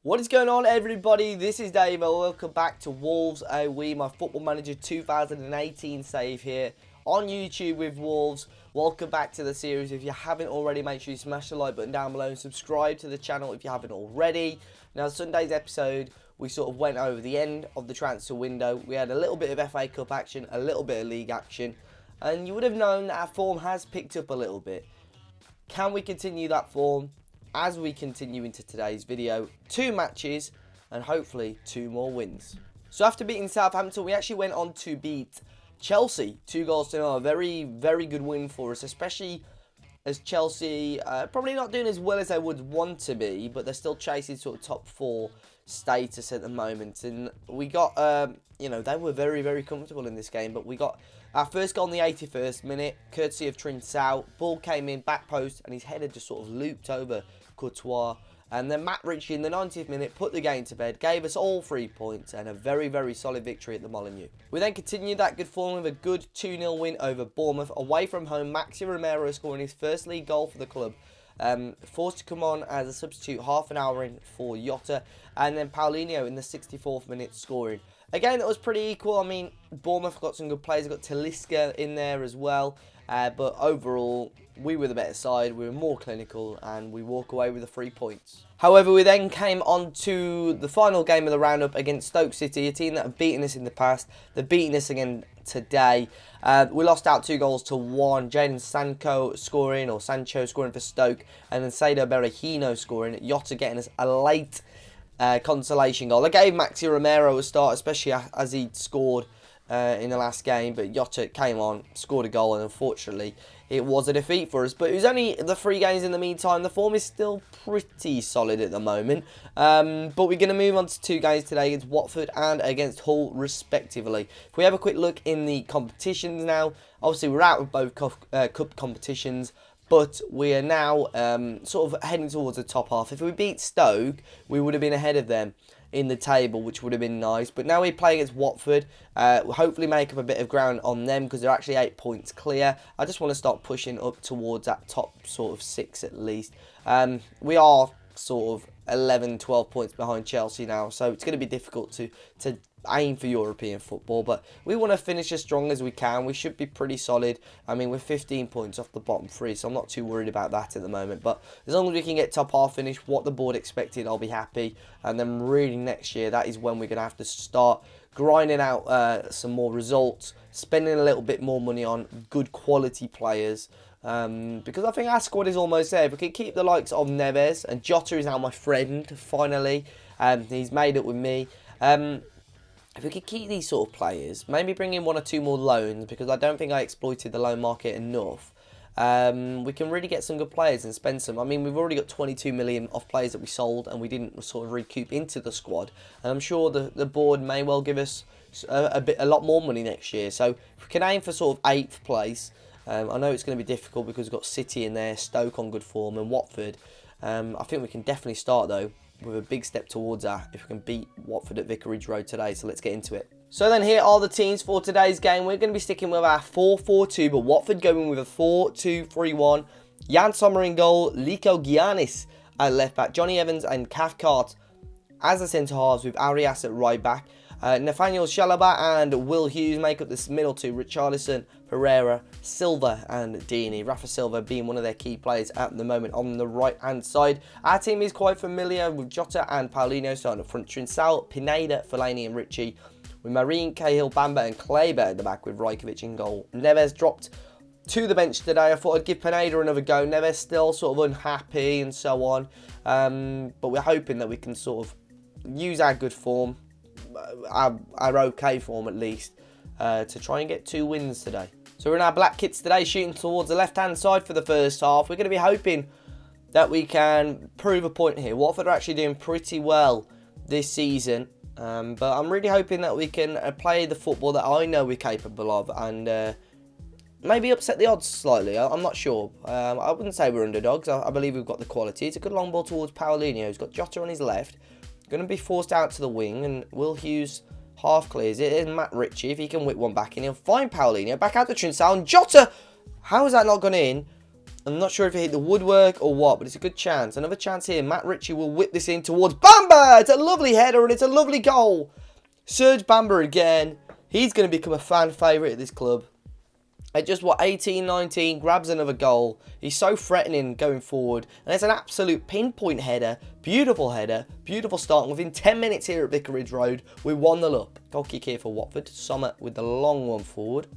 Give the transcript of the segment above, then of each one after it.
What is going on, everybody? This is Dave and welcome back to Wolves Away, my Football Manager 2018 save here on YouTube with Wolves. Welcome back to the series. If you haven't already, make sure you smash the like button down below and subscribe to the channel if you haven't already. Now, Sunday's episode, we sort of went over the end of the transfer window. We had a little bit of FA Cup action, a little bit of league action, and you would have known that our form has picked up a little bit. Can we continue that form as we continue into today's video? 2 matches and hopefully 2 more wins. So after beating Southampton, we actually went on to beat Chelsea 2-0. A very, very good win for us, especially as Chelsea probably not doing as well as they would want to be, but they're still chasing sort of top 4 status at the moment. And we got, you know, they were very, very comfortable in this game, but we got our first goal in the 81st minute, courtesy of Trincao. Ball came in, back post, and his header just sort of looped over Courtois. And then Matt Ritchie in the 90th minute put the game to bed, gave us all 3 points and a very, very solid victory at the Molineux. We then continued that good form with a good 2-0 win over Bournemouth. Away from home, Maxi Romero scoring his first league goal for the club. Forced to come on as a substitute half an hour in for JOTA. And then Paulinho in the 64th minute scoring. Again, that was pretty equal. I mean, Bournemouth got some good players. Got Talisca in there as well. But overall, we were the better side. We were more clinical and we walk away with the 3 points. However, we then came on to the final game of the roundup against Stoke City, a team that have beaten us in the past. They're beating us again today. We lost out 2-1. Jadon Sancho scoring for Stoke, and then Saido Berahino scoring. JOTA getting us a late consolation goal. I gave Maxi Romero a start, especially as he scored in the last game, but JOTA came on, scored a goal, and unfortunately it was a defeat for us. But it was only the 3 games in the meantime. The form is still pretty solid at the moment, but we're going to move on to 2 games today against Watford and against Hull respectively. If we have a quick look in the competitions now, obviously we're out of both cup competitions, but we are now sort of heading towards the top half. If we beat Stoke, we would have been ahead of them in the table, which would have been nice. But now we play against Watford. We'll hopefully make up a bit of ground on them because they're actually 8 points clear. I just want to start pushing up towards that top sort of 6 at least. We are sort of 11, 12 points behind Chelsea now, so it's going to be difficult to aim for European football, but we want to finish as strong as we can. We should be pretty solid. I mean, we're 15 points off the bottom 3, so I'm not too worried about that at the moment, but as long as we can get top half finish, what the board expected, I'll be happy. And then really next year, that is when we're going to have to start grinding out some more results, spending a little bit more money on good quality players, because I think our squad is almost there. If we can keep the likes of Neves, and JOTA is now my friend, finally. He's made it with me. If we could keep these sort of players, maybe bring in 1 or 2 more loans, because I don't think I exploited the loan market enough. We can really get some good players and spend some. I mean, we've already got 22 million of players that we sold and we didn't sort of recoup into the squad. And I'm sure the board may well give us a lot more money next year. So if we can aim for sort of 8th place, I know it's going to be difficult because we've got City in there, Stoke on good form, and Watford. I think we can definitely start though with a big step towards that if we can beat Watford at Vicarage Road today. So let's get into it. So then here are the teams for today's game. We're going to be sticking with our 4-4-2, but Watford going with a 4-2-3-1. Jan Sommer in goal, Liko Giannis at left back, Johnny Evans and Cathcart as the centre halves with Arias at right back. Nathaniel Chalobah and Will Hughes make up this middle 2, Richarlison, Pereira, Silva and Deeney. Rafa Silva being one of their key players at the moment on the right hand side. Our team is quite familiar with JOTA and Paulinho starting up front, Trincao, Pineda, Fellaini and Ritchie, with Marine, Cahill, Bamba and Kleber at the back with Rajkovic in goal. Neves dropped to the bench today. I thought I'd give Pineda another go. Neves still sort of unhappy and so on, but we're hoping that we can sort of use our good form, our okay form at least, to try and get 2 wins today. So we're in our black kits today, shooting towards the left-hand side for the first half. We're going to be hoping that we can prove a point here. Watford are actually doing pretty well this season, but I'm really hoping that we can play the football that I know we're capable of and maybe upset the odds slightly. I'm not sure. I wouldn't say we're underdogs. I believe we've got the quality. It's a good long ball towards Paulinho. He's got JOTA on his left. Going to be forced out to the wing, and Will Hughes half clears it. Here's Matt Ritchie. If he can whip one back in, he'll find Paulinho. Back out to Trincao, and JOTA! How has that not gone in? I'm not sure if it hit the woodwork or what, but it's a good chance. Another chance here. Matt Ritchie will whip this in towards Bamba. It's a lovely header and it's a lovely goal. Serge Bamba again. He's going to become a fan favourite at this club. At just, 18, 19, grabs another goal. He's so threatening going forward. And it's an absolute pinpoint header. Beautiful start. And within 10 minutes here at Vicarage Road, we're 1-0 up. Goal kick here for Watford. Sommer with the long one forward.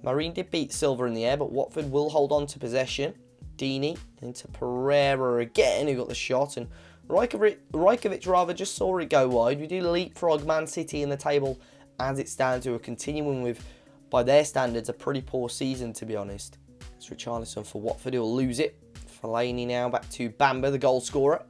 Marine did beat Silva in the air, but Watford will hold on to possession. Deeney into Pereira again, who got the shot. And Rajkovic rather just saw it go wide. We do leapfrog Man City in the table as it stands, who are continuing with, by their standards, a pretty poor season, to be honest. It's Richarlison for Watford, who will lose it. Fellaini now back to Bamba, the goal scorer,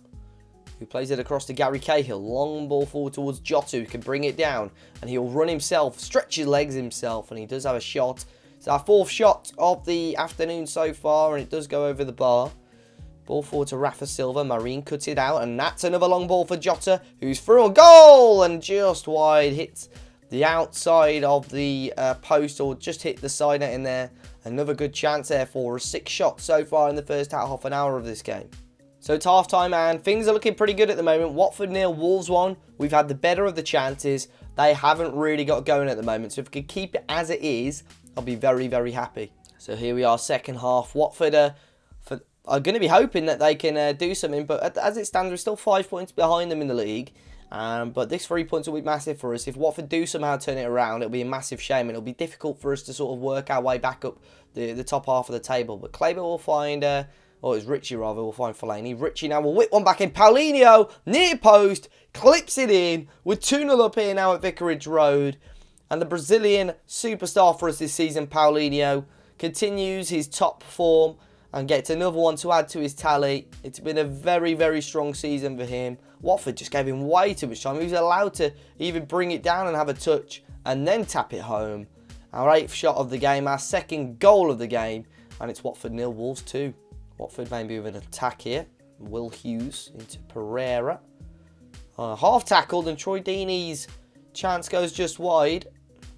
who plays it across to Gary Cahill. Long ball forward towards JOTA, who can bring it down. And he'll run himself, stretch his legs himself, and he does have a shot. It's our 4th shot of the afternoon so far, and it does go over the bar. Ball forward to Rafa Silva. Marine cuts it out, and that's another long ball for JOTA, who's through a goal, and just wide. Hits the outside of the post, or just hit the side net in there. Another good chance there for us. 6 shots so far in the first half an hour of this game. So it's half time, and things are looking pretty good at the moment. Watford 0, Wolves 1. We've had the better of the chances. They haven't really got going at the moment. So if we could keep it as it is, I'll be very, very happy. So here we are, second half. Watford are going to be hoping that they can do something. But as it stands, we're still 5 points behind them in the league. But this 3 points will be massive for us. If Watford do somehow turn it around, it'll be a massive shame. And it'll be difficult for us to sort of work our way back up the top half of the table. But Kleber will find... or it's Ritchie rather, will find Fellaini. Ritchie now will whip one back in. Paulinho, near post, clips it in. We're 2-0 up here now at Vicarage Road. And the Brazilian superstar for us this season, Paulinho, continues his top form and gets another one to add to his tally. It's been a very, very strong season for him. Watford just gave him way too much time. He was allowed to even bring it down and have a touch and then tap it home. Our 8th shot of the game, our 2nd goal of the game. And it's Watford 0, Wolves 2. Watford maybe with an attack here. Will Hughes into Pereira. Half tackled, and Troy Deeney's chance goes just wide.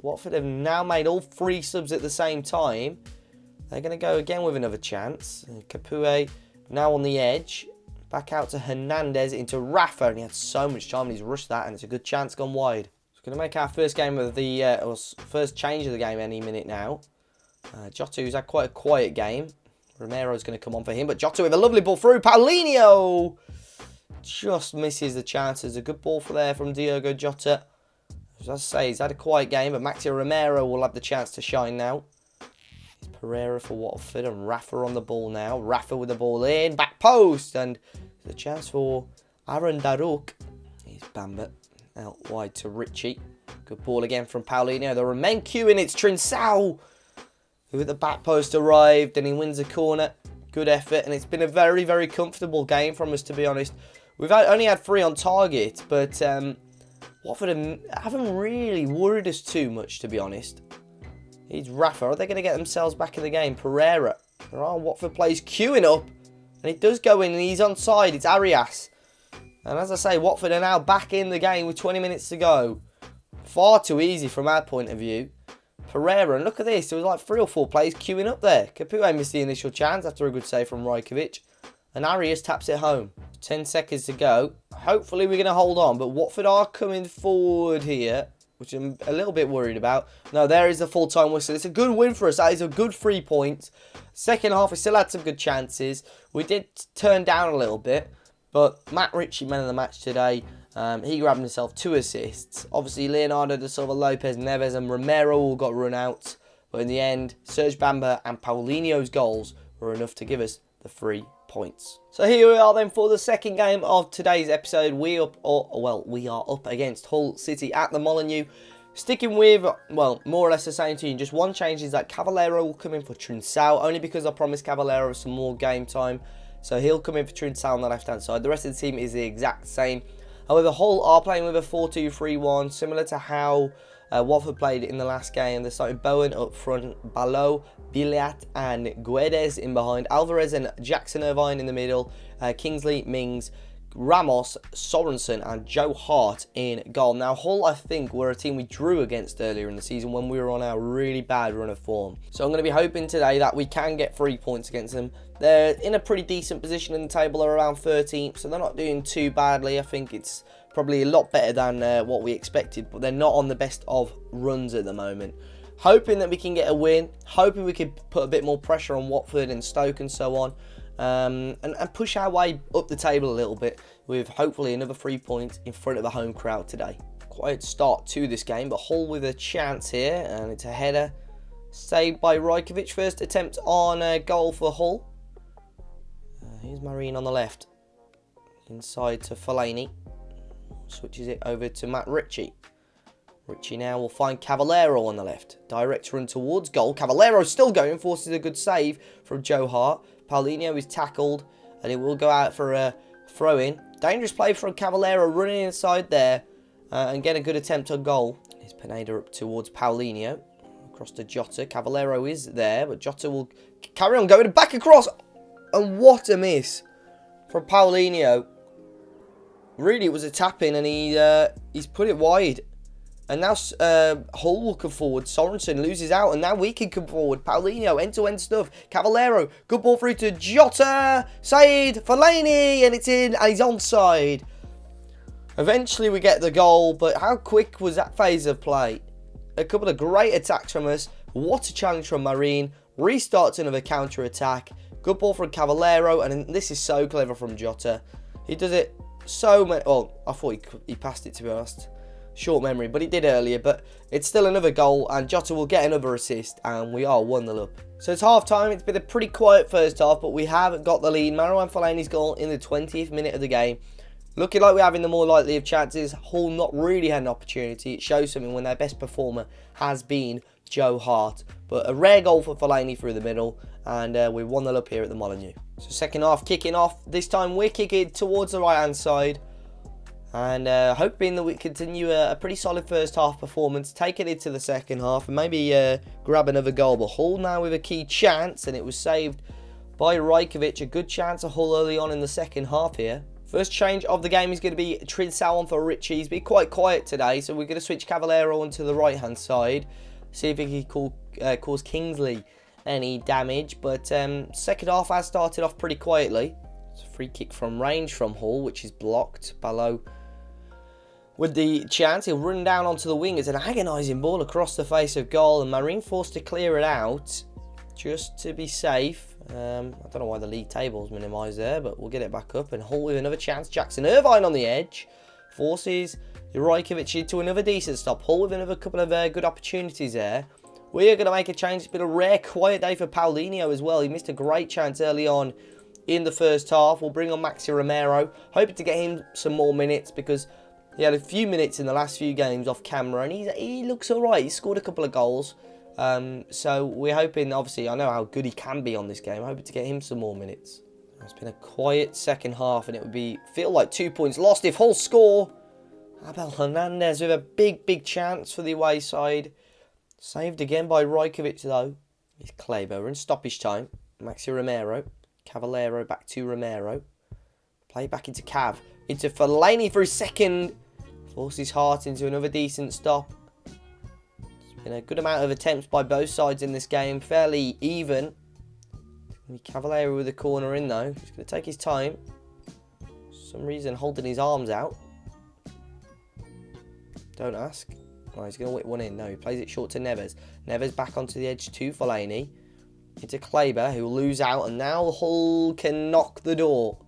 Watford have now made all 3 subs at the same time. They're going to go again with another chance. Capoue now on the edge. Back out to Hernandez into Rafa. And he had so much time and he's rushed that. And it's a good chance gone wide. It's going to make our first game of the... or first change of the game any minute now. JOTA, who's had quite a quiet game. Romero's going to come on for him. But JOTA with a lovely ball through. Paulinho just misses the chances. A good ball for there from Diogo JOTA. As I say, he's had a quiet game, but Maxi Romero will have the chance to shine now. It's Pereira for Watford and Rafa on the ball now. Rafa with the ball in, back post, and the chance for Aaron Daruk. He's Bamba out wide to Ritchie. Good ball again from Paulinho. The Remencu, and it's Trincao who at the back post arrived, and he wins a corner. Good effort, and it's been a very, very comfortable game from us, to be honest. We've only had 3 on target, but... Watford haven't really worried us too much, to be honest. He's Rafa. Are they going to get themselves back in the game? Pereira. There are Watford players queuing up. And it does go in, and he's onside. It's Arias. And as I say, Watford are now back in the game with 20 minutes to go. Far too easy from our point of view. Pereira. And look at this. There was like 3 or 4 players queuing up there. Capoue missed the initial chance after a good save from Rajkovic. And Arias taps it home. 10 seconds to go. Hopefully we're going to hold on. But Watford are coming forward here, which I'm a little bit worried about. No, there is the full-time whistle. It's a good win for us. That is a good 3 points. Second half, we still had some good chances. We did turn down a little bit. But Matt Ritchie, man of the match today. He grabbed himself 2 assists. Obviously, Leonardo da Silva, Lopez, Neves and Romero all got run out. But in the end, Serge Bamba and Paulinho's goals were enough to give us the 3 points. So here we are then for the second game of today's episode. We are up against Hull City at the Molineux. Sticking with, well, more or less the same team. Just one change is that Cavallero will come in for Trincao, only because I promised Cavallero some more game time. So he'll come in for Trincao on the left-hand side. The rest of the team is the exact same. However, Hull are playing with a 4-2-3-1, similar to how Watford played in the last game. They're starting Bowen up front, Ballot, Biliat and Guedes in behind, Alvarez and Jackson Irvine in the middle, Kingsley, Mings, Ramos, Sorensen and Joe Hart in goal. Now, Hull, I think, were a team we drew against earlier in the season when we were on our really bad run of form. So I'm going to be hoping today that we can get 3 points against them. They're in a pretty decent position in the table. They're around 13th, so they're not doing too badly. I think it's probably a lot better than what we expected, but they're not on the best of runs at the moment. Hoping that we can get a win. Hoping we can put a bit more pressure on Watford and Stoke and so on. And push our way up the table a little bit with hopefully another 3 points in front of the home crowd today. Quiet start to this game, but Hull with a chance here, and it's a header saved by Rajkovic. First attempt on a goal for Hull. Here's Marine on the left, inside to Fellaini, switches it over to Matt Ritchie. Ritchie now will find Cavallero on the left. Direct run towards goal. Cavallero still going, forces a good save from Joe Hart. Paulinho is tackled, and it will go out for a throw-in. Dangerous play from Cavallero, running inside there, and get a good attempt on goal. Here's Pineda up towards Paulinho. Across to Jota. Cavallero is there, but Jota will carry on going back across. And what a miss from Paulinho. Really, it was a tap-in, and he's put it wide. And now Hull will come forward. Sorensen loses out. And now we can come forward. Paulinho, end-to-end stuff. Cavallero, good ball through to Jota. Said, Fellaini, and it's in. And he's onside. Eventually we get the goal. But how quick was that phase of play? A couple of great attacks from us. What a challenge from Marine. Restarts another counter-attack. Good ball from Cavallero. And this is so clever from Jota. He does it so much. Well, I thought he passed it, to be honest. Short memory, but he did earlier. But it's still another goal, and Jota will get another assist, and we are 1-0 up. So it's half time. It's been a pretty quiet first half, but we have got the lead. Marouane Fellaini's goal in the 20th minute of the game. Looking like we're having the more likely of chances. Hull not really had an opportunity. It shows something when their best performer has been Joe Hart. But a rare goal for Fellaini through the middle, and we're 1-0 up here at the Molineux. So second half kicking off. This time we're kicking towards the right-hand side. And hoping that we continue a pretty solid first half performance, take it into the second half, and maybe grab another goal. But Hull now with a key chance, and it was saved by Rajkovic. A good chance of Hull early on in the second half here. First change of the game is going to be Trinsau on for Ritchie. He's been quite quiet today, so we're going to switch Cavallero onto the right-hand side. See if he can cause Kingsley any damage. But second half has started off pretty quietly. It's a free kick from range from Hull, which is blocked. Below with the chance, he'll run down onto the wing. It's an agonising ball across the face of goal, and Marine forced to clear it out just to be safe. I don't know why the league table's minimised there, but we'll get it back up. And Hull with another chance. Jackson Irvine on the edge forces Rajkovic into another decent stop. Hull with another couple of good opportunities there. We are going to make a change. It's been a rare quiet day for Paulinho as well. He missed a great chance early on in the first half. We'll bring on Maxi Romero, hoping to get him some more minutes because he had a few minutes in the last few games off camera, and he looks alright. He scored a couple of goals. So we're hoping, obviously, I know how good he can be on this game. I'm hoping to get him some more minutes. It's been a quiet second half, and it would feel like 2 points lost if Hull score. Abel Hernandez with a big chance for the away side. Saved again by Rajkovic, though. It's Kleber in stoppage time. Maxi Romero. Cavallero back to Romero. Play back into Cav. Into Fellaini for his second. Forces Hart into another decent stop. It's been a good amount of attempts by both sides in this game. Fairly even. Cavallero with the corner in though. He's going to take his time. For some reason holding his arms out. Don't ask. Oh, he's going to whip one in. No, he plays it short to Neves. Neves back onto the edge to Fellaini. Into Kleber, who will lose out. And now Hull can knock the door.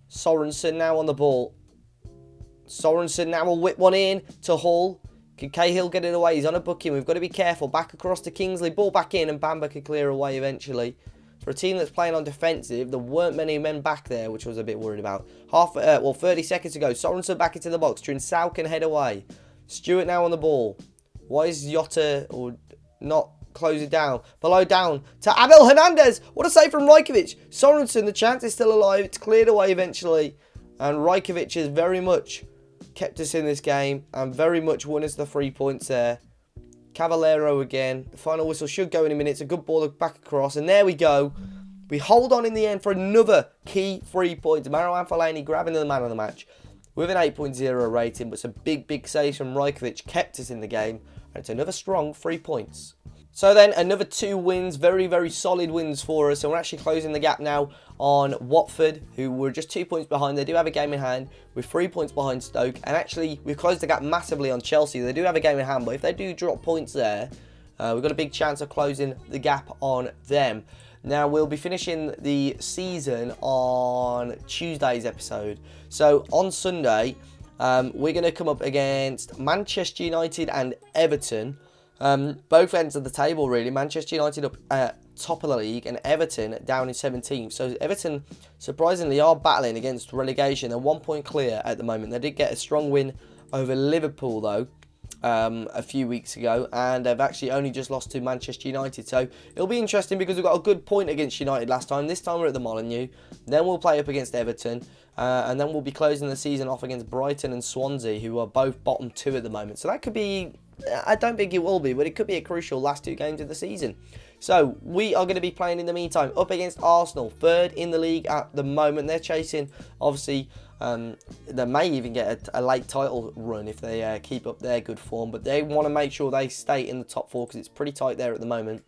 Sorensen now on the ball. Sorensen now will whip one in to Hull. Can Cahill get it away? He's on a booking. We've got to be careful. Back across to Kingsley. Ball back in, and Bamba can clear away eventually. For a team that's playing on defensive, there weren't many men back there, which I was a bit worried about. 30 seconds ago. Sorensen back into the box. Trinsau can head away. Stewart now on the ball. Why is JOTA or not close it down? Below down to Abel Hernandez. What a save from Rajkovic. Sorensen, the chance is still alive. It's cleared away eventually. And Rajkovic has very much kept us in this game and very much won us the 3 points there. Cavallero again. The final whistle should go in a minute. It's a good ball back across. And there we go. We hold on in the end for another key 3 points. Marouane Fellaini grabbing the man of the match with an 8.0 rating, but some big saves from Rajkovic kept us in the game, and it's another strong 3 points. So then another 2 wins, very solid wins for us. So we're actually closing the gap now on Watford, who were just 2 points behind. They do have a game in hand. We're 3 points behind Stoke, and actually we've closed the gap massively on Chelsea. They do have a game in hand, but if they do drop points there, we've got a big chance of closing the gap on them. Now, we'll be finishing the season on Tuesday's episode. So, on Sunday, we're going to come up against Manchester United and Everton. Both ends of the table, really. Manchester United up at top of the league and Everton down in 17th. So, Everton, surprisingly, are battling against relegation. They're 1 point clear at the moment. They did get a strong win over Liverpool, though, a few weeks ago, and they've actually only just lost to Manchester United. So it'll be interesting because we've got a good point against United last time. This time we're at the Molineux. Then we'll play up against Everton, and then we'll be closing the season off against Brighton and Swansea, who are both bottom 2 at the moment. So that could be, I don't think it will be, but it could be a crucial last 2 games of the season. So we are going to be playing in the meantime up against Arsenal, 3rd in the league at the moment. They're chasing, obviously, they may even get a late title run if they keep up their good form, but they want to make sure they stay in the top 4 because it's pretty tight there at the moment.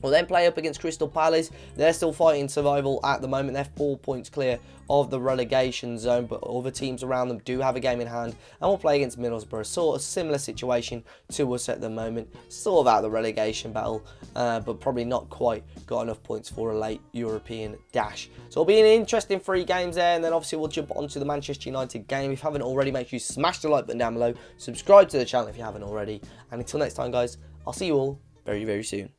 We'll then play up against Crystal Palace. They're still fighting survival at the moment. They're 4 points clear of the relegation zone, but other teams around them do have a game in hand. And we'll play against Middlesbrough. Sort of similar situation to us at the moment. Sort of out of the relegation battle, but probably not quite got enough points for a late European dash. So it'll be an interesting 3 games there, and then obviously we'll jump onto the Manchester United game. If you haven't already, make sure you smash the like button down below. Subscribe to the channel if you haven't already. And until next time, guys, I'll see you all very soon.